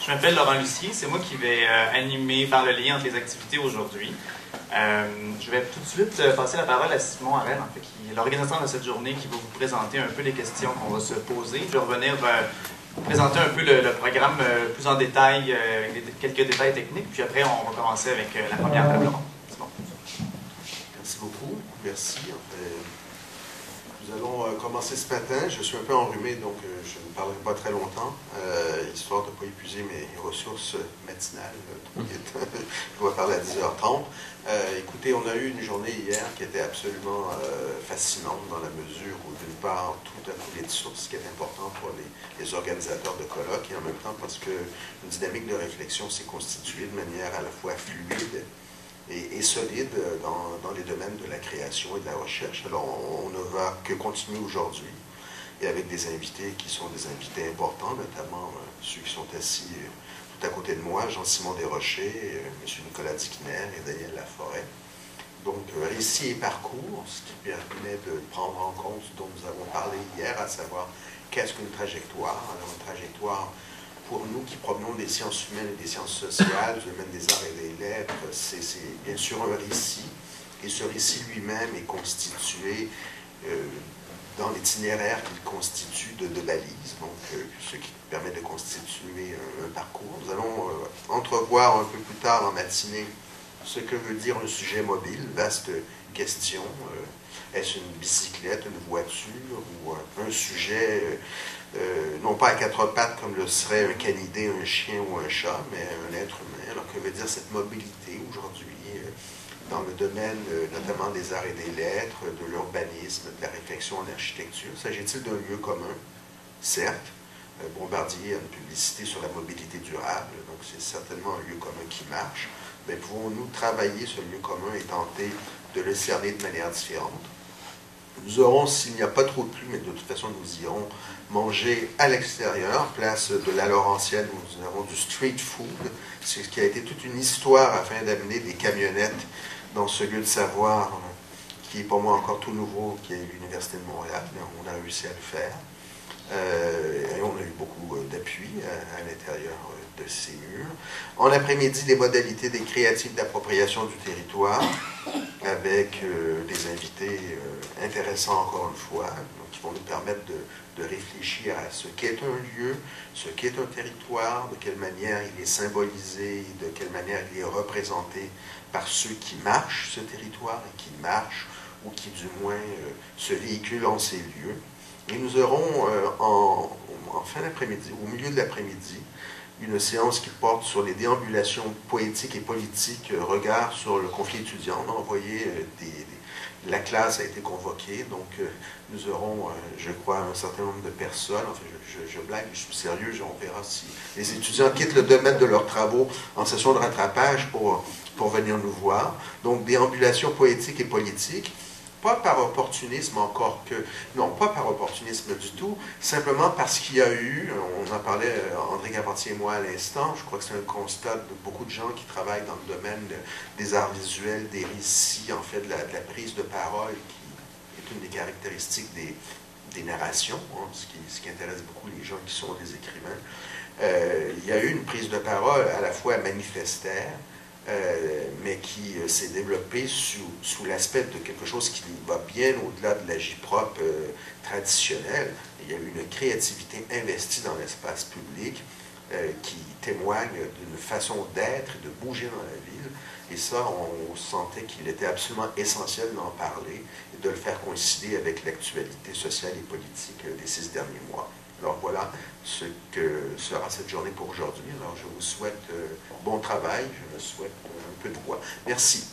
Je m'appelle Laurent Lucier, c'est moi qui vais animer par le lien entre les activités aujourd'hui. Je vais tout de suite passer la parole à Simon Harel, en fait, qui est l'organisateur de cette journée, qui va vous présenter un peu les questions qu'on va se poser. Je vais revenir présenter un peu le programme plus en détail, avec quelques détails techniques, puis après on va commencer avec la première table ronde. Simon. Merci beaucoup, merci. Nous allons commencer ce matin. Je suis un peu enrhumé, donc je ne parlerai pas très longtemps, histoire de ne pas épuiser mes ressources matinales trop vite. Je dois parler à 10h30. Écoutez, on a eu une journée hier qui était absolument fascinante dans la mesure où, d'une part, tout a coulé de source, ce qui est important pour les organisateurs de colloques, et en même temps parce qu'une dynamique de réflexion s'est constituée de manière à la fois fluide et solide dans les domaines de la création et de la recherche. Alors, on ne va que continuer aujourd'hui, et avec des invités qui sont des invités importants, notamment ceux qui sont assis tout à côté de moi, Jean-Simon Desrochers, M. Nicolas Dickner et Daniel Laforêt. Donc, récit et parcours, ce qui permet de prendre en compte ce dont nous avons parlé hier, à savoir qu'est-ce qu'une trajectoire. Alors, une trajectoire, pour nous qui provenons des sciences humaines et des sciences sociales, du domaine des arts et des lettres, c'est bien sûr un récit, et ce récit lui-même est constitué dans l'itinéraire qu'il constitue de balises, donc ce qui permet de constituer un parcours. Nous allons entrevoir un peu plus tard en matinée ce que veut dire un sujet mobile, vaste question. Est-ce une bicyclette, une voiture, ou un sujet non pas à quatre pattes comme le serait un canidé, un chien ou un chat, mais un être humain. Alors que veut dire cette mobilité aujourd'hui dans le domaine notamment des arts et des lettres, de l'urbanisme, de la réflexion en architecture? S'agit-il d'un lieu commun? Certes, Bombardier a une publicité sur la mobilité durable, donc c'est certainement un lieu commun qui marche, mais pouvons-nous travailler ce lieu commun et tenter de le cerner de manière différente? Nous aurons, s'il n'y a pas trop de pluie, mais de toute façon nous irons manger à l'extérieur, place de la Laurentienne, où nous avons du street food, ce qui a été toute une histoire afin d'amener des camionnettes dans ce lieu de savoir qui est pour moi encore tout nouveau, qui est l'Université de Montréal, mais on a réussi à le faire. Et on a eu beaucoup d'appui à l'intérieur de ces murs. En après-midi, les modalités des créatives d'appropriation du territoire, avec des invités intéressants encore une fois, qui vont nous permettre de réfléchir à ce qu'est un lieu, ce qu'est un territoire, de quelle manière il est symbolisé, de quelle manière il est représenté par ceux qui marchent ce territoire et qui marchent, ou qui du moins se véhiculent en ces lieux. Et nous aurons en fin d'après-midi, au milieu de l'après-midi, une séance qui porte sur les déambulations poétiques et politiques, regard sur le conflit étudiant. On a envoyé la classe a été convoquée, donc nous aurons, je crois, un certain nombre de personnes. Enfin, je blague, je suis sérieux, on verra si les étudiants quittent le domaine de leurs travaux en session de rattrapage pour venir nous voir. Donc, déambulations poétiques et politiques. Pas par opportunisme encore que, non, pas par opportunisme du tout, simplement parce qu'il y a eu, on en parlait André Carpentier et moi à l'instant, je crois que c'est un constat de beaucoup de gens qui travaillent dans le domaine des arts visuels, des récits, en fait, de la prise de parole, qui est une des caractéristiques des narrations, hein, ce qui intéresse beaucoup les gens qui sont des écrivains. Il y a eu une prise de parole à la fois manifestaire, mais qui s'est développé sous l'aspect de quelque chose qui va bien au-delà de l'agit-prop traditionnel. Il y a eu une créativité investie dans l'espace public qui témoigne d'une façon d'être et de bouger dans la ville. Et ça, on sentait qu'il était absolument essentiel d'en parler et de le faire coïncider avec l'actualité sociale et politique des 6 derniers mois. Alors voilà ce que sera cette journée pour aujourd'hui. Alors je vous souhaite bon travail, je me souhaite un peu de voix. Merci.